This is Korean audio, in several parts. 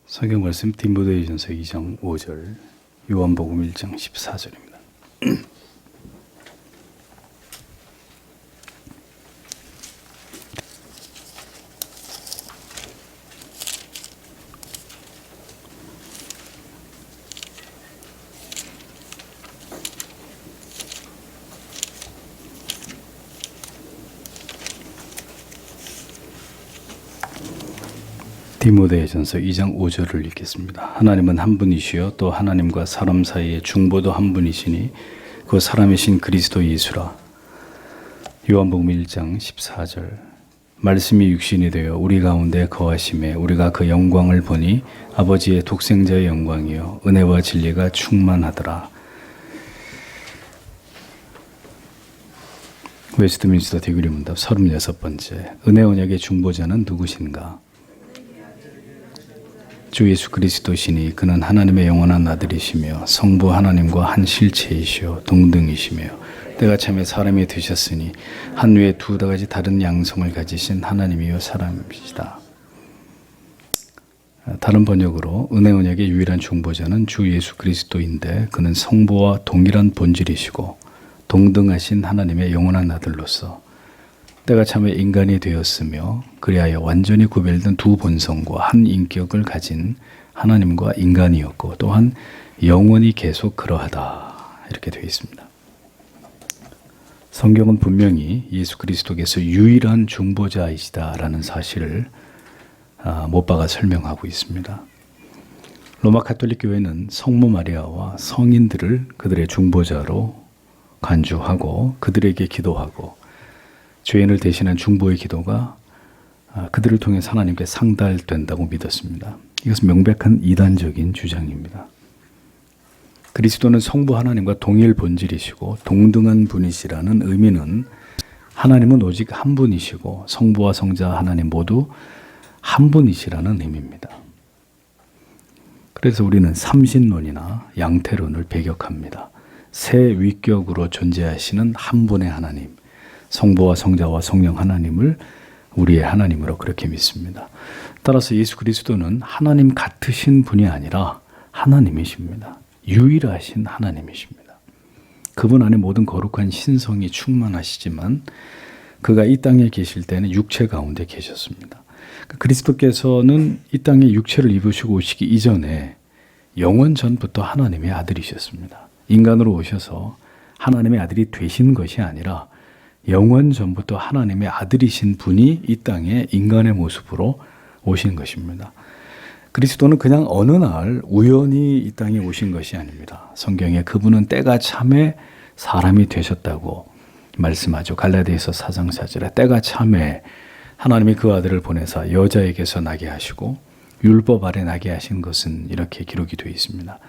성경 말씀 디모데전서 2장 5절, 요한복음 1장 14절입니다. 디모데전서 2장 5절을 읽겠습니다. 하나님은 한 분이시요 또 하나님과 사람 사이의 중보도 한 분이시니 그 사람이신 그리스도 예수라. 요한복음 1장 14절, 말씀이 육신이 되어 우리 가운데 거하심에 우리가 그 영광을 보니 아버지의 독생자의 영광이요 은혜와 진리가 충만하더라. 웨스트민스터 대규리 문답 36번째, 은혜 언약의 중보자는 누구신가? 주 예수 그리스도시니 그는 하나님의 영원한 아들이시며 성부 하나님과 한 실체이시요 동등이시며 때가 참에 사람이 되셨으니 한 위에 두 가지 다른 양성을 가지신 하나님이요 사람이시다. 다른 번역으로 은혜 언약의 유일한 중보자는 주 예수 그리스도인데 그는 성부와 동일한 본질이시고 동등하신 하나님의 영원한 아들로서 때가 참에 인간이 되었으며 그리하여 완전히 구별된 두 본성과 한 인격을 가진 하나님과 인간이었고 또한 영원히 계속 그러하다. 이렇게 되어 있습니다. 성경은 분명히 예수 그리스도께서 유일한 중보자이시다라는 사실을 못 박아 설명하고 있습니다. 로마 가톨릭 교회는 성모 마리아와 성인들을 그들의 중보자로 간주하고 그들에게 기도하고 죄인을 대신한 중보의 기도가 그들을 통해 하나님께 상달된다고 믿었습니다. 이것은 명백한 이단적인 주장입니다. 그리스도는 성부 하나님과 동일 본질이시고 동등한 분이시라는 의미는 하나님은 오직 한 분이시고 성부와 성자 하나님 모두 한 분이시라는 의미입니다. 그래서 우리는 삼신론이나 양태론을 배격합니다. 세 위격으로 존재하시는 한 분의 하나님, 성부와 성자와 성령 하나님을 우리의 하나님으로 그렇게 믿습니다. 따라서 예수 그리스도는 하나님 같으신 분이 아니라 하나님이십니다. 유일하신 하나님이십니다. 그분 안에 모든 거룩한 신성이 충만하시지만 그가 이 땅에 계실 때는 육체 가운데 계셨습니다. 그리스도께서는 이 땅에 육체를 입으시고 오시기 이전에 영원 전부터 하나님의 아들이셨습니다. 인간으로 오셔서 하나님의 아들이 되신 것이 아니라 영원 전부터 하나님의 아들이신 분이 이 땅에 인간의 모습으로 오신 것입니다. 그리스도는 그냥 어느 날 우연히 이 땅에 오신 것이 아닙니다. 성경에 그분은 때가 참에 사람이 되셨다고 말씀하죠. 갈라디아서 4장 4절에 때가 참에 하나님이 그 아들을 보내사 여자에게서 나게 하시고 율법 아래 나게 하신 것은 이렇게 기록이 되어 있습니다.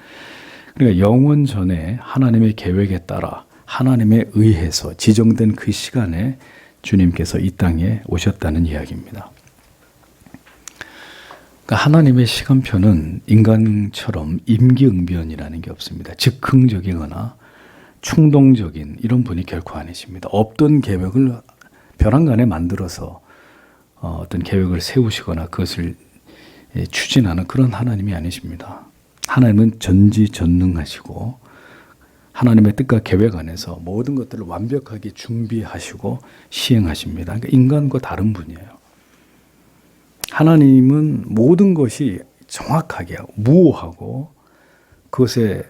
그러니까 영원 전에 하나님의 계획에 따라 하나님에 의해서 지정된 그 시간에 주님께서 이 땅에 오셨다는 이야기입니다. 그러니까 하나님의 시간표는 인간처럼 임기응변이라는 게 없습니다. 즉흥적이거나 충동적인 이런 분이 결코 아니십니다. 없던 계획을 벼랑간에 만들어서 어떤 계획을 세우시거나 그것을 추진하는 그런 하나님이 아니십니다. 하나님은 전지전능하시고 하나님의 뜻과 계획 안에서 모든 것들을 완벽하게 준비하시고 시행하십니다. 그러니까 인간과 다른 분이에요. 하나님은 모든 것이 정확하게 무오하고 그것에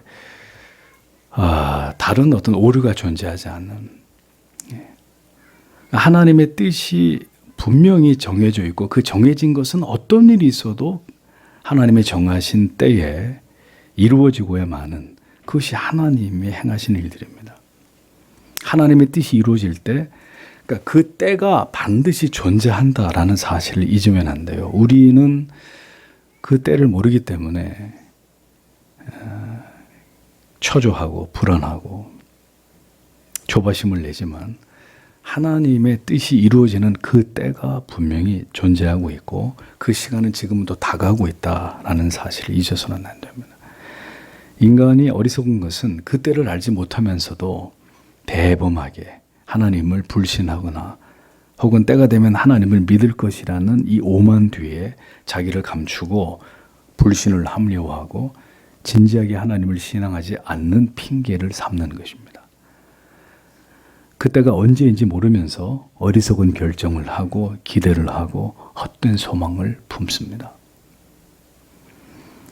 다른 어떤 오류가 존재하지 않는, 하나님의 뜻이 분명히 정해져 있고 그 정해진 것은 어떤 일이 있어도 하나님의 정하신 때에 이루어지고야 마는, 그것이 하나님이 행하신 일들입니다. 하나님의 뜻이 이루어질 때, 그러니까 그 때가 반드시 존재한다라는 사실을 잊으면 안 돼요. 우리는 그 때를 모르기 때문에 초조하고 불안하고 조바심을 내지만 하나님의 뜻이 이루어지는 그 때가 분명히 존재하고 있고 그 시간은 지금도 다가오고 있다라는 사실을 잊어서는 안 됩니다. 인간이 어리석은 것은 그 때를 알지 못하면서도 대범하게 하나님을 불신하거나 혹은 때가 되면 하나님을 믿을 것이라는 이 오만 뒤에 자기를 감추고 불신을 합리화하고 진지하게 하나님을 신앙하지 않는 핑계를 삼는 것입니다. 그때가 언제인지 모르면서 어리석은 결정을 하고 기대를 하고 헛된 소망을 품습니다.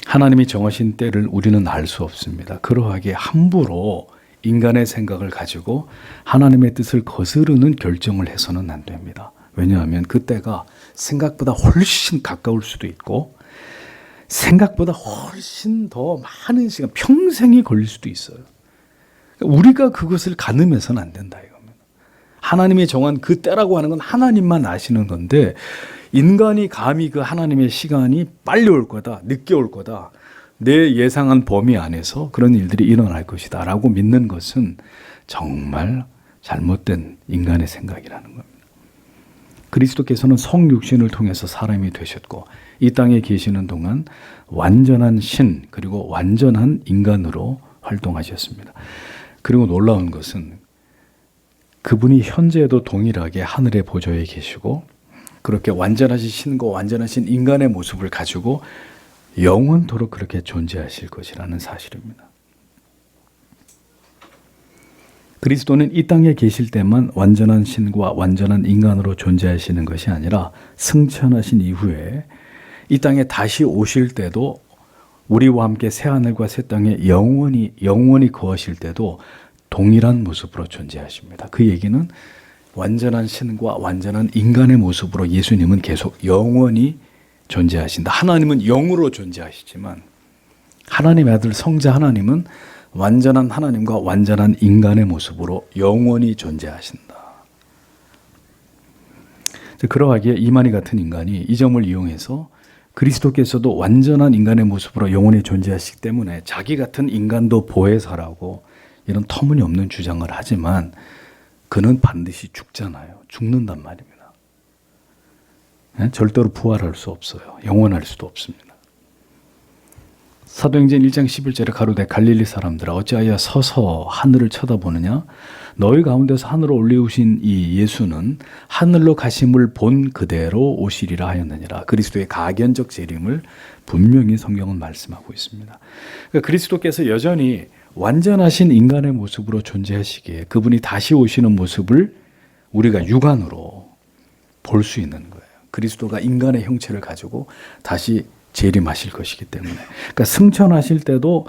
하나님이 정하신 때를 우리는 알 수 없습니다. 그러하게 함부로 인간의 생각을 가지고 하나님의 뜻을 거스르는 결정을 해서는 안 됩니다. 왜냐하면 그때가 생각보다 훨씬 가까울 수도 있고 생각보다 훨씬 더 많은 시간, 평생이 걸릴 수도 있어요. 우리가 그것을 가늠해서는 안 된다 이겁니다. 하나님이 정한 그 때라고 하는 건 하나님만 아시는 건데 인간이 감히 그 하나님의 시간이 빨리 올 거다, 늦게 올 거다, 내 예상한 범위 안에서 그런 일들이 일어날 것이다 라고 믿는 것은 정말 잘못된 인간의 생각이라는 겁니다. 그리스도께서는 성육신을 통해서 사람이 되셨고 이 땅에 계시는 동안 완전한 신 그리고 완전한 인간으로 활동하셨습니다. 그리고 놀라운 것은 그분이 현재에도 동일하게 하늘의 보좌에 계시고 그렇게 완전하신 신과 완전하신 인간의 모습을 가지고 영원토록 그렇게 존재하실 것이라는 사실입니다. 그리스도는 이 땅에 계실 때만 완전한 신과 완전한 인간으로 존재하시는 것이 아니라 승천하신 이후에 이 땅에 다시 오실 때도 우리와 함께 새하늘과 새 땅에 영원히 거하실 때도 동일한 모습으로 존재하십니다. 그 얘기는 완전한 신과 완전한 인간의 모습으로 예수님은 계속 영원히 존재하신다. 하나님은 영으로 존재하시지만 하나님의 아들 성자 하나님은 완전한 하나님과 완전한 인간의 모습으로 영원히 존재하신다. 그러하기에 이만희 같은 인간이 이 점을 이용해서 그리스도께서도 완전한 인간의 모습으로 영원히 존재하시기 때문에 자기 같은 인간도 보혜사라고 이런 터무니없는 주장을 하지만 그는 반드시 죽잖아요. 죽는단 말입니다. 절대로 부활할 수 없어요. 영원할 수도 없습니다. 사도행전 1장 11절에 가로되 갈릴리 사람들아 어찌하여 서서 하늘을 쳐다보느냐 너희 가운데서 하늘로 올리우신 이 예수는 하늘로 가심을 본 그대로 오시리라 하였느니라. 그리스도의 가견적 재림을 분명히 성경은 말씀하고 있습니다. 그러니까 그리스도께서 여전히 완전하신 인간의 모습으로 존재하시기에 그분이 다시 오시는 모습을 우리가 육안으로 볼 수 있는 거예요. 그리스도가 인간의 형체를 가지고 다시 재림하실 것이기 때문에. 그러니까 승천하실 때도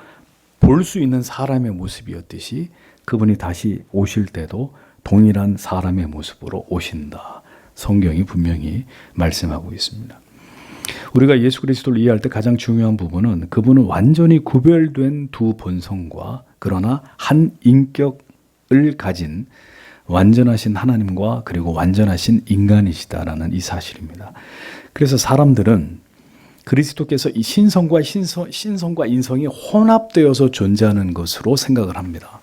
볼 수 있는 사람의 모습이었듯이 그분이 다시 오실 때도 동일한 사람의 모습으로 오신다. 성경이 분명히 말씀하고 있습니다. 우리가 예수 그리스도를 이해할 때 가장 중요한 부분은 그분은 완전히 구별된 두 본성과 그러나 한 인격을 가진 완전하신 하나님과 그리고 완전하신 인간이시다라는 이 사실입니다. 그래서 사람들은 그리스도께서 이 신성과 인성이 혼합되어서 존재하는 것으로 생각을 합니다.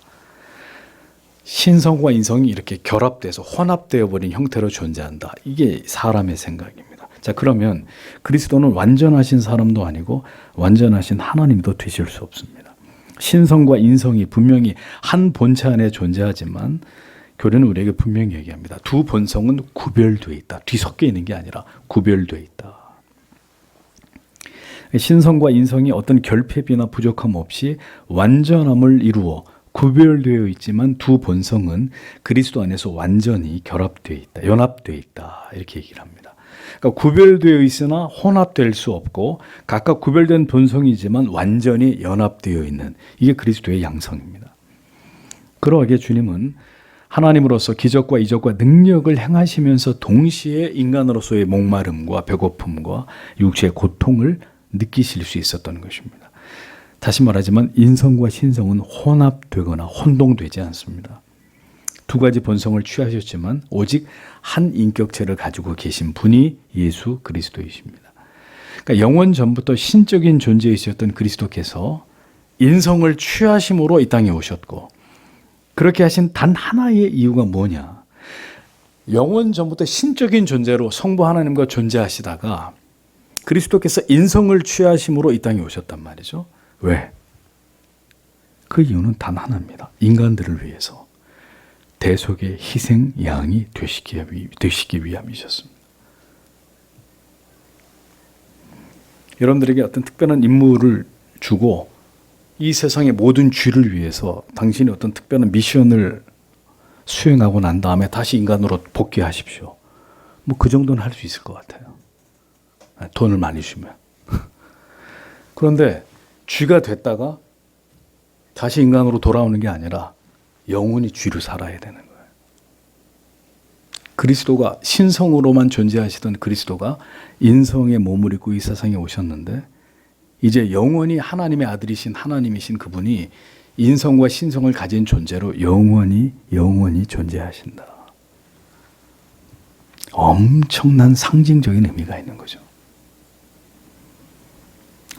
신성과 인성이 이렇게 결합돼서 혼합되어 버린 형태로 존재한다. 이게 사람의 생각입니다. 자, 그러면 그리스도는 완전하신 사람도 아니고 완전하신 하나님도 되실 수 없습니다. 신성과 인성이 분명히 한 본체 안에 존재하지만 교리는 우리에게 분명히 얘기합니다. 두 본성은 구별되어 있다. 뒤섞여 있는 게 아니라 구별되어 있다. 신성과 인성이 어떤 결핍이나 부족함 없이 완전함을 이루어 구별되어 있지만 두 본성은 그리스도 안에서 완전히 결합되어 있다. 연합되어 있다. 이렇게 얘기를 합니다. 그러니까 구별되어 있으나 혼합될 수 없고 각각 구별된 본성이지만 완전히 연합되어 있는 이게 그리스도의 양성입니다. 그러하게 주님은 하나님으로서 기적과 이적과 능력을 행하시면서 동시에 인간으로서의 목마름과 배고픔과 육체의 고통을 느끼실 수 있었던 것입니다. 다시 말하지만 인성과 신성은 혼합되거나 혼동되지 않습니다. 두 가지 본성을 취하셨지만 오직 한 인격체를 가지고 계신 분이 예수 그리스도이십니다. 그러니까 영원 전부터 신적인 존재이셨던 그리스도께서 인성을 취하심으로 이 땅에 오셨고 그렇게 하신 단 하나의 이유가 뭐냐? 영원 전부터 신적인 존재로 성부 하나님과 존재하시다가 그리스도께서 인성을 취하심으로 이 땅에 오셨단 말이죠. 왜? 그 이유는 단 하나입니다. 인간들을 위해서 대속의 희생 양이 되시기 위함이셨습니다. 여러분들에게 어떤 특별한 임무를 주고 이 세상의 모든 죄를 위해서 당신이 어떤 특별한 미션을 수행하고 난 다음에 다시 인간으로 복귀하십시오. 뭐 그 정도는 할 수 있을 것 같아요. 돈을 많이 주면. 그런데 쥐가 됐다가 다시 인간으로 돌아오는 게 아니라 영원히 쥐로 살아야 되는 거예요. 그리스도가 신성으로만 존재하시던 그리스도가 인성의 몸을 입고 이 세상에 오셨는데 이제 영원히 하나님의 아들이신 하나님이신 그분이 인성과 신성을 가진 존재로 영원히 존재하신다. 엄청난 상징적인 의미가 있는 거죠.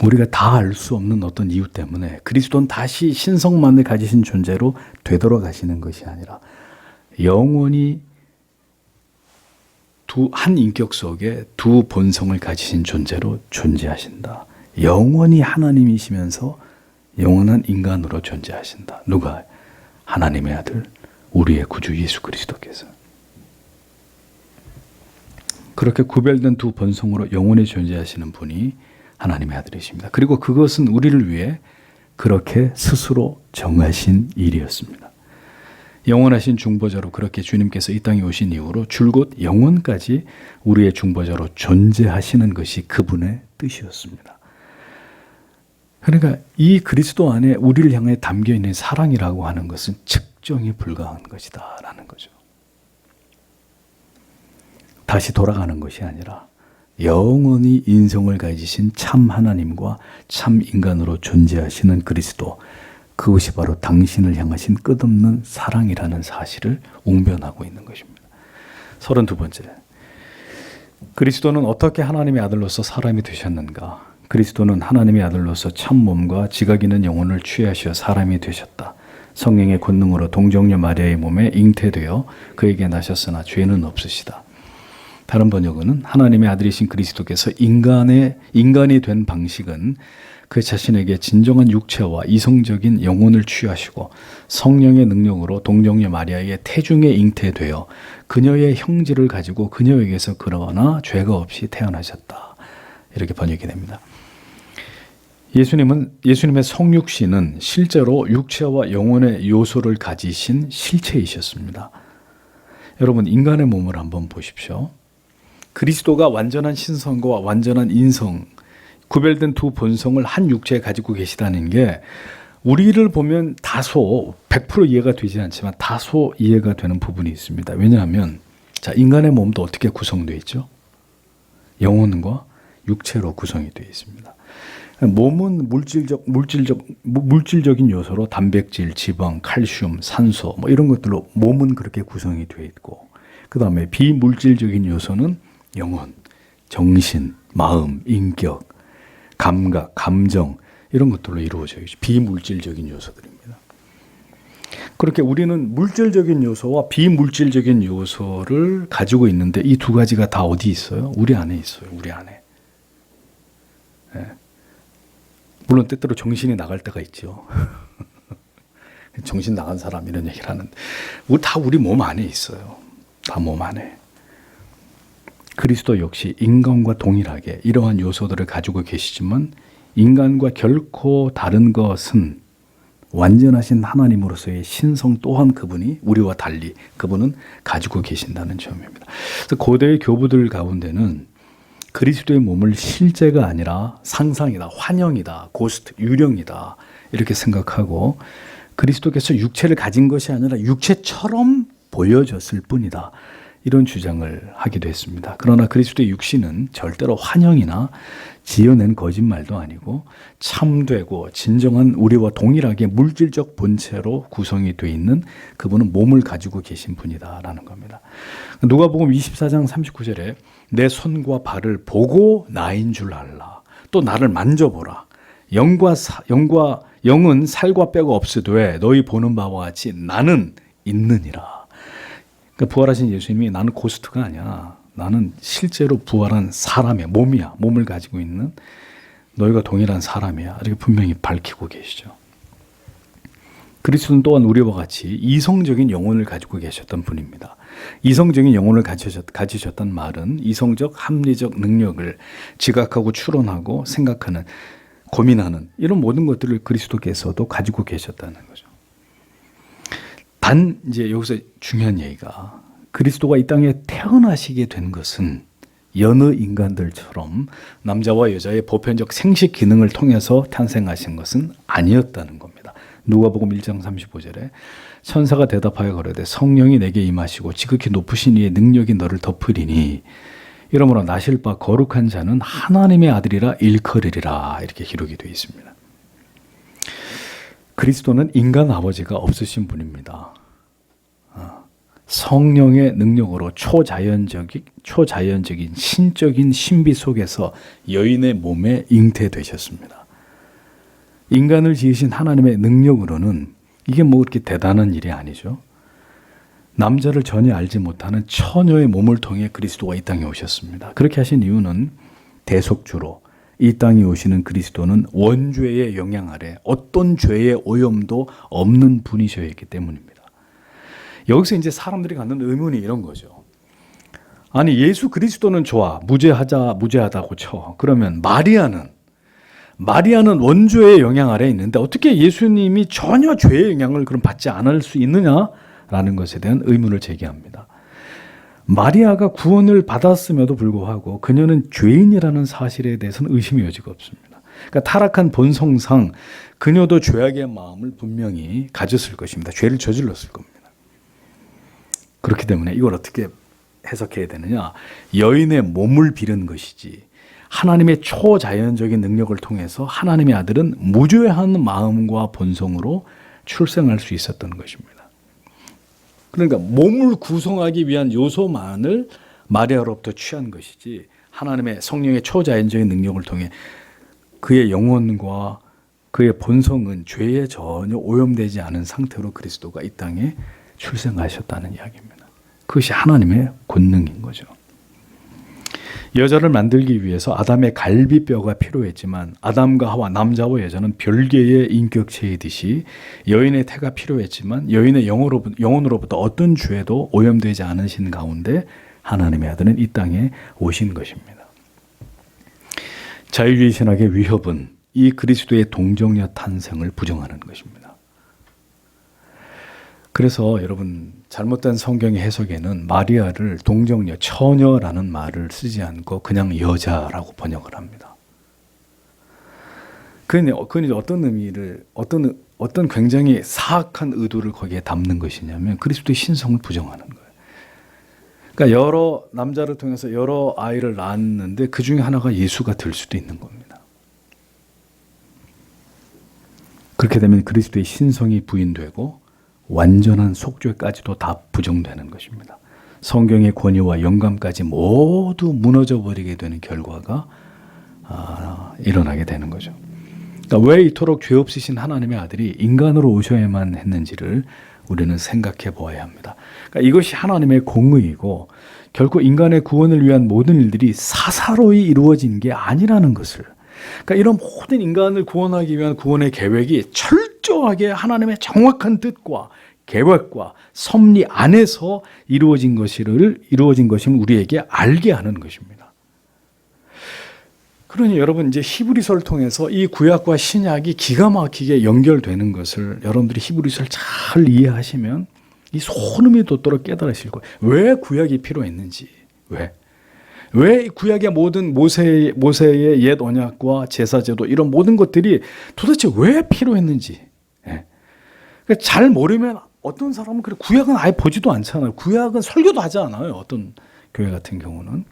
우리가 다 알 수 없는 어떤 이유 때문에 그리스도는 다시 신성만을 가지신 존재로 되돌아가시는 것이 아니라 영원히 한 인격 속에 두 본성을 가지신 존재로 존재하신다. 영원히 하나님이시면서 영원한 인간으로 존재하신다. 누가? 하나님의 아들, 우리의 구주 예수 그리스도께서. 그렇게 구별된 두 본성으로 영원히 존재하시는 분이 하나님의 아들이십니다. 그리고 그것은 우리를 위해 그렇게 스스로 정하신 일이었습니다. 영원하신 중보자로 그렇게 주님께서 이 땅에 오신 이후로 줄곧 영원까지 우리의 중보자로 존재하시는 것이 그분의 뜻이었습니다. 그러니까 이 그리스도 안에 우리를 향해 담겨 있는 사랑이라고 하는 것은 측정이 불가한 것이다라는 거죠. 다시 돌아가는 것이 아니라 영원히 인성을 가지신 참 하나님과 참 인간으로 존재하시는 그리스도, 그것이 바로 당신을 향하신 끝없는 사랑이라는 사실을 웅변하고 있는 것입니다. 32번째, 그리스도는 어떻게 하나님의 아들로서 사람이 되셨는가? 그리스도는 하나님의 아들로서 참 몸과 지각 있는 영혼을 취하시어 사람이 되셨다. 성령의 권능으로 동정녀 마리아의 몸에 잉태되어 그에게 나셨으나 죄는 없으시다. 다른 번역은 하나님의 아들이신 그리스도께서 인간이 된 방식은 그 자신에게 진정한 육체와 이성적인 영혼을 취하시고 성령의 능력으로 동정녀 마리아의 태중에 잉태되어 그녀의 형질을 가지고 그녀에게서 그러나 죄가 없이 태어나셨다. 이렇게 번역이 됩니다. 예수님의 성육신은 실제로 육체와 영혼의 요소를 가지신 실체이셨습니다. 여러분, 인간의 몸을 한번 보십시오. 그리스도가 완전한 신성과 완전한 인성, 구별된 두 본성을 한 육체에 가지고 계시다는 게 우리를 보면 다소 100% 이해가 되지 않지만 다소 이해가 되는 부분이 있습니다. 왜냐하면 인간의 몸도 어떻게 구성되어 있죠? 영혼과 육체로 구성이 되어 있습니다. 몸은 물질적인 요소로 단백질, 지방, 칼슘, 산소 이런 것들로 몸은 그렇게 구성이 되어 있고, 그 다음에 비물질적인 요소는 영혼, 정신, 마음, 인격, 감각, 감정 이런 것들로 이루어져 있죠. 비물질적인 요소들입니다. 그렇게 우리는 물질적인 요소와 비물질적인 요소를 가지고 있는데 이 두 가지가 다 어디 있어요? 우리 안에 있어요. 우리 안에. 네. 물론 때때로 정신이 나갈 때가 있죠. 정신 나간 사람 이런 얘기를 하는데 다 우리 몸 안에 있어요. 다 몸 안에. 그리스도 역시 인간과 동일하게 이러한 요소들을 가지고 계시지만 인간과 결코 다른 것은 완전하신 하나님으로서의 신성 또한 그분이 우리와 달리 그분은 가지고 계신다는 점입니다. 그래서 고대의 교부들 가운데는 그리스도의 몸을 실제가 아니라 상상이다, 환영이다, 고스트, 유령이다 이렇게 생각하고 그리스도께서 육체를 가진 것이 아니라 육체처럼 보여졌을 뿐이다. 이런 주장을 하기도 했습니다. 그러나 그리스도의 육신은 절대로 환영이나 지어낸 거짓말도 아니고 참되고 진정한 우리와 동일하게 물질적 본체로 구성이 되어 있는 그분은 몸을 가지고 계신 분이다라는 겁니다. 누가복음 24장 39절에 내 손과 발을 보고 나인 줄 알라. 또 나를 만져보라. 영은 살과 뼈가 없으되 너희 보는 바와 같이 나는 있느니라. 그러니까 부활하신 예수님이 나는 고스트가 아니야. 나는 실제로 부활한 사람이야. 몸이야. 몸을 가지고 있는 너희가 동일한 사람이야. 이렇게 분명히 밝히고 계시죠. 그리스도는 또한 우리와 같이 이성적인 영혼을 가지고 계셨던 분입니다. 이성적인 영혼을 가지셨단 말은 이성적 합리적 능력을 지각하고 추론하고 생각하는, 고민하는 이런 모든 것들을 그리스도께서도 가지고 계셨다는 거죠. 단 이제 여기서 중요한 얘기가, 그리스도가 이 땅에 태어나시게 된 것은 여느 인간들처럼 남자와 여자의 보편적 생식 기능을 통해서 탄생하신 것은 아니었다는 겁니다. 누가복음 1장 35절에 천사가 대답하여 가로되 성령이 내게 임하시고 지극히 높으신 이의 능력이 너를 덮으리니 이러므로 나실 바 거룩한 자는 하나님의 아들이라 일컬으리라, 이렇게 기록이 되어 있습니다. 그리스도는 인간 아버지가 없으신 분입니다. 성령의 능력으로 초자연적인 신적인 신비 속에서 여인의 몸에 잉태되셨습니다. 인간을 지으신 하나님의 능력으로는 이게 뭐 그렇게 대단한 일이 아니죠. 남자를 전혀 알지 못하는 처녀의 몸을 통해 그리스도가 이 땅에 오셨습니다. 그렇게 하신 이유는 대속주로 이 땅에 오시는 그리스도는 원죄의 영향 아래 어떤 죄의 오염도 없는 분이셔야 했기 때문입니다. 여기서 이제 사람들이 갖는 의문이 이런 거죠. 아니, 예수 그리스도는 좋아, 무죄하다고 쳐. 그러면 마리아는 원죄의 영향 아래 있는데 어떻게 예수님이 전혀 죄의 영향을 그럼 받지 않을 수 있느냐라는 것에 대한 의문을 제기합니다. 마리아가 구원을 받았음에도 불구하고 그녀는 죄인이라는 사실에 대해서는 의심의 여지가 없습니다. 그러니까 타락한 본성상 그녀도 죄악의 마음을 분명히 가졌을 것입니다. 죄를 저질렀을 겁니다. 그렇기 때문에 이걸 어떻게 해석해야 되느냐? 여인의 몸을 빌은 것이지 하나님의 초자연적인 능력을 통해서 하나님의 아들은 무죄한 마음과 본성으로 출생할 수 있었던 것입니다. 그러니까 몸을 구성하기 위한 요소만을 마리아로부터 취한 것이지 하나님의 성령의 초자연적인 능력을 통해 그의 영혼과 그의 본성은 죄에 전혀 오염되지 않은 상태로 그리스도가 이 땅에 출생하셨다는 이야기입니다. 그것이 하나님의 권능인 거죠. 여자를 만들기 위해서 아담의 갈비뼈가 필요했지만 아담과 하와, 남자와 여자는 별개의 인격체이듯이 여인의 태가 필요했지만 여인의 영혼으로부터 어떤 죄도 오염되지 않으신 가운데 하나님의 아들은 이 땅에 오신 것입니다. 자유주의 신학의 위협은 이 그리스도의 동정녀 탄생을 부정하는 것입니다. 그래서 여러분, 잘못된 성경의 해석에는 마리아를 동정녀, 처녀라는 말을 쓰지 않고 그냥 여자라고 번역을 합니다. 그건 어떤 의미를, 어떤 굉장히 사악한 의도를 거기에 담는 것이냐면 그리스도의 신성을 부정하는 거예요. 그러니까 여러 남자를 통해서 여러 아이를 낳았는데 그 중에 하나가 예수가 될 수도 있는 겁니다. 그렇게 되면 그리스도의 신성이 부인되고 완전한 속죄까지도 다 부정되는 것입니다. 성경의 권위와 영감까지 모두 무너져 버리게 되는 결과가 일어나게 되는 거죠. 그러니까 왜 이토록 죄 없으신 하나님의 아들이 인간으로 오셔야만 했는지를 우리는 생각해 보아야 합니다. 그러니까 이것이 하나님의 공의이고 결코 인간의 구원을 위한 모든 일들이 사사로이 이루어진 게 아니라는 것을, 그러니까 이런 모든 인간을 구원하기 위한 구원의 계획이 철저하게 하나님의 정확한 뜻과 계획과 섭리 안에서 이루어진 것임을 우리에게 알게 하는 것입니다. 그러니 여러분, 이제 히브리서를 통해서 이 구약과 신약이 기가 막히게 연결되는 것을 여러분들이 히브리서를 잘 이해하시면 이 소름이 돋도록 깨달으실 거예요. 왜 구약이 필요했는지, 왜 구약의 모든 모세의 옛 언약과 제사제도 이런 모든 것들이 도대체 왜 필요했는지. 그러니까 잘 모르면 어떤 사람은 그래 구약은 아예 보지도 않잖아요. 구약은 설교도 하지 않아요. 어떤 교회 같은 경우는.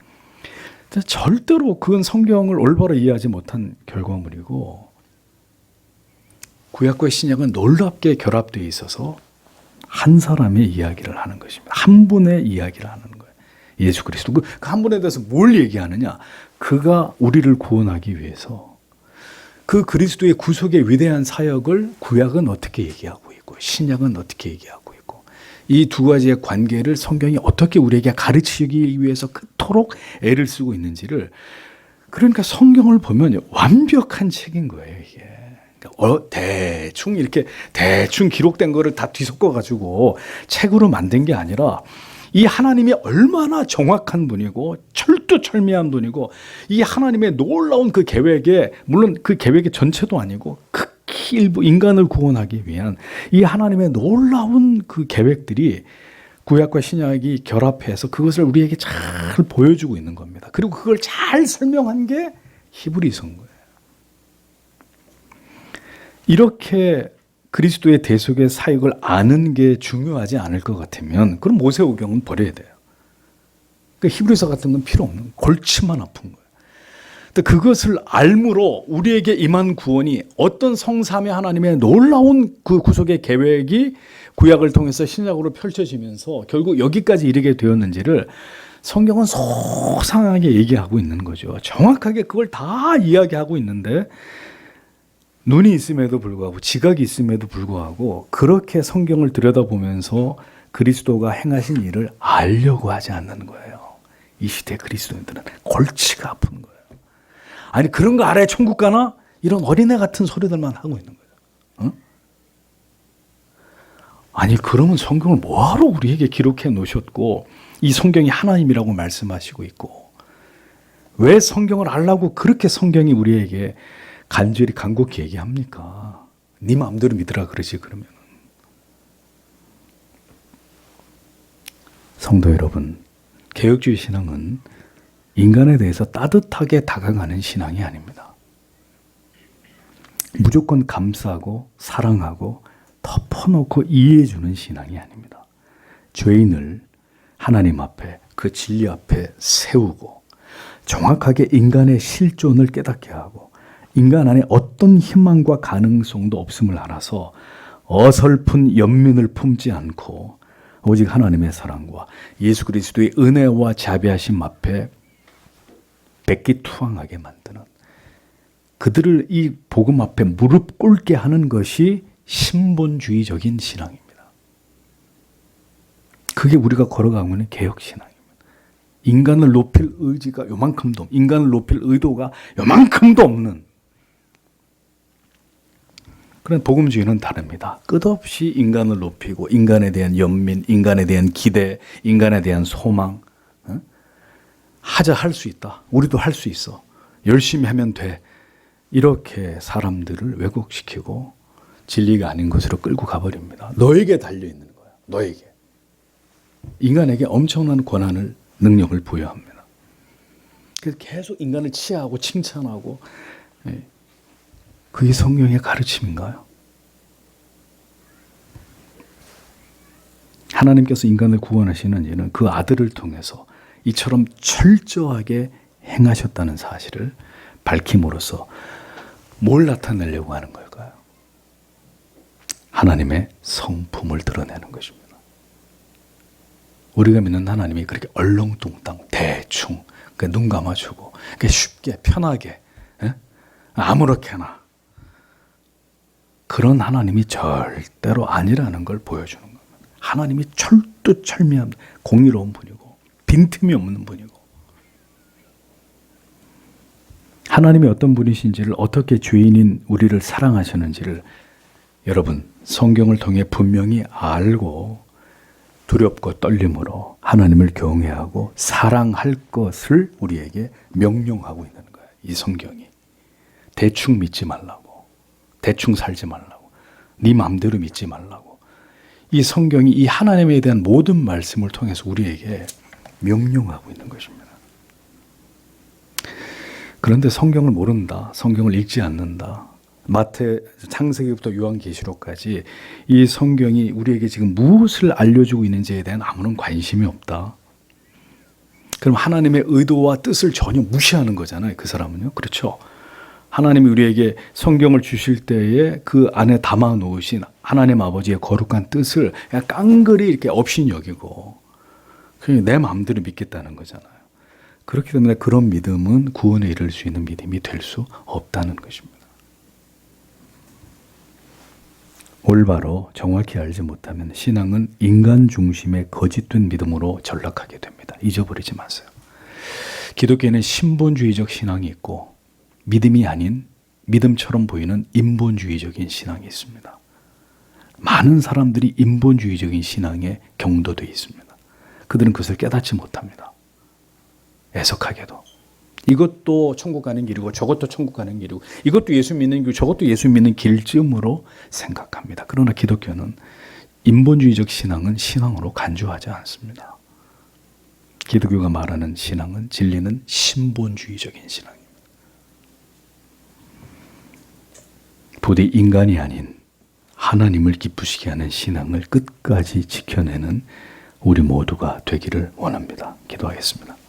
절대로 그건 성경을 올바로 이해하지 못한 결과물이고, 구약과 신약은 놀랍게 결합되어 있어서 한 사람의 이야기를 하는 것입니다. 한 분의 이야기를 하는 거예요. 예수 그리스도. 그 한 분에 대해서 뭘 얘기하느냐? 그가 우리를 구원하기 위해서 그 그리스도의 구속의 위대한 사역을 구약은 어떻게 얘기하고 있고 신약은 어떻게 얘기하고 있고, 이 두 가지의 관계를 성경이 어떻게 우리에게 가르치기 위해서 그토록 애를 쓰고 있는지를, 그러니까 성경을 보면 완벽한 책인 거예요, 이게. 대충 이렇게 대충 기록된 거를 다 뒤섞어 가지고 책으로 만든 게 아니라 이 하나님이 얼마나 정확한 분이고 철두철미한 분이고 이 하나님의 놀라운 그 계획에, 물론 그 계획의 전체도 아니고 극히 일부 인간을 구원하기 위한 이 하나님의 놀라운 그 계획들이 구약과 신약이 결합해서 그것을 우리에게 잘 보여주고 있는 겁니다. 그리고 그걸 잘 설명한 게 히브리서인 거예요. 이렇게 그리스도의 대속의 사역을 아는 게 중요하지 않을 것 같으면 그럼 모세오경은 버려야 돼요. 그러니까 히브리서 같은 건 필요 없는, 골치만 아픈 거예요. 그것을 알므로 우리에게 임한 구원이 어떤 성삼위 하나님의 놀라운 그 구속의 계획이 구약을 통해서 신약으로 펼쳐지면서 결국 여기까지 이르게 되었는지를 성경은 소상하게 얘기하고 있는 거죠. 정확하게 그걸 다 이야기하고 있는데 눈이 있음에도 불구하고 지각이 있음에도 불구하고 그렇게 성경을 들여다보면서 그리스도가 행하신 일을 알려고 하지 않는 거예요. 이 시대 그리스도인들은 골치가 아픈 거예요. 아니 그런 거 알아야 천국 가나? 이런 어린애 같은 소리들만 하고 있는 거예요. 어? 아니 그러면 성경을 뭐하러 우리에게 기록해 놓으셨고 이 성경이 하나님이라고 말씀하시고 있고 왜 성경을 알라고 그렇게 성경이 우리에게 간절히 간곡히 얘기합니까? 네 마음대로 믿으라 그러지 그러면. 성도 여러분, 개혁주의 신앙은 인간에 대해서 따뜻하게 다가가는 신앙이 아닙니다. 무조건 감싸고 사랑하고 덮어놓고 이해해주는 신앙이 아닙니다. 죄인을 하나님 앞에 그 진리 앞에 세우고 정확하게 인간의 실존을 깨닫게 하고 인간 안에 어떤 희망과 가능성도 없음을 알아서 어설픈 연민을 품지 않고 오직 하나님의 사랑과 예수 그리스도의 은혜와 자비하심 앞에 백기투항하게 만드는 그들을 이 복음 앞에 무릎 꿇게 하는 것이 신본주의적인 신앙입니다. 그게 우리가 걸어가고 있는 개혁신앙입니다. 인간을 높일 의지가 요만큼도, 인간을 높일 의도가 요만큼도 없는 그런 복음주의는 다릅니다. 끝없이 인간을 높이고 인간에 대한 연민, 인간에 대한 기대, 인간에 대한 소망, 하자 할 수 있다. 우리도 할 수 있어. 열심히 하면 돼. 이렇게 사람들을 왜곡시키고 진리가 아닌 것으로 끌고 가버립니다. 너에게 달려있는 거야. 너에게. 인간에게 엄청난 권한을, 능력을 부여합니다. 그래서 계속 인간을 치하하고 칭찬하고 그게 성경의 가르침인가요? 하나님께서 인간을 구원하시는 일은 그 아들을 통해서 이처럼 철저하게 행하셨다는 사실을 밝힘으로써 뭘 나타내려고 하는 걸까요? 하나님의 성품을 드러내는 것입니다. 우리가 믿는 하나님이 그렇게 얼렁뚱땅 대충 눈 감아주고 쉽게 편하게 아무렇게나 그런 하나님이 절대로 아니라는 걸 보여주는 겁니다. 하나님이 철두철미한 공의로운 분이고 빈틈이 없는 분이고 하나님이 어떤 분이신지를 어떻게 죄인인 우리를 사랑하셨는지를 여러분 성경을 통해 분명히 알고 두렵고 떨림으로 하나님을 경외하고 사랑할 것을 우리에게 명령하고 있는 거예요. 이 성경이. 대충 믿지 말라고. 대충 살지 말라고. 네 마음대로 믿지 말라고. 이 성경이 이 하나님에 대한 모든 말씀을 통해서 우리에게 명령하고 있는 것입니다. 그런데 성경을 모른다. 성경을 읽지 않는다. 마태 창세기부터 요한계시록까지 이 성경이 우리에게 지금 무엇을 알려주고 있는지에 대한 아무런 관심이 없다. 그럼 하나님의 의도와 뜻을 전혀 무시하는 거잖아요. 그 사람은요. 그렇죠. 하나님이 우리에게 성경을 주실 때에 그 안에 담아 놓으신 하나님 아버지의 거룩한 뜻을 그냥 깡그리 이렇게 업신여기고 그냥 내 마음대로 믿겠다는 거잖아요. 그렇기 때문에 그런 믿음은 구원에 이를 수 있는 믿음이 될 수 없다는 것입니다. 올바로 정확히 알지 못하면 신앙은 인간 중심의 거짓된 믿음으로 전락하게 됩니다. 잊어버리지 마세요. 기독교에는 신본주의적 신앙이 있고 믿음이 아닌 믿음처럼 보이는 인본주의적인 신앙이 있습니다. 많은 사람들이 인본주의적인 신앙에 경도되어 있습니다. 그들은 그것을 깨닫지 못합니다. 애석하게도. 이것도 천국 가는 길이고 저것도 천국 가는 길이고 이것도 예수 믿는 길, 저것도 예수 믿는 길쯤으로 생각합니다. 그러나 기독교는 인본주의적 신앙은 신앙으로 간주하지 않습니다. 기독교가 말하는 신앙은, 진리는 신본주의적인 신앙입니다. 부디 인간이 아닌 하나님을 기쁘시게 하는 신앙을 끝까지 지켜내는 우리 모두가 되기를 원합니다. 기도하겠습니다.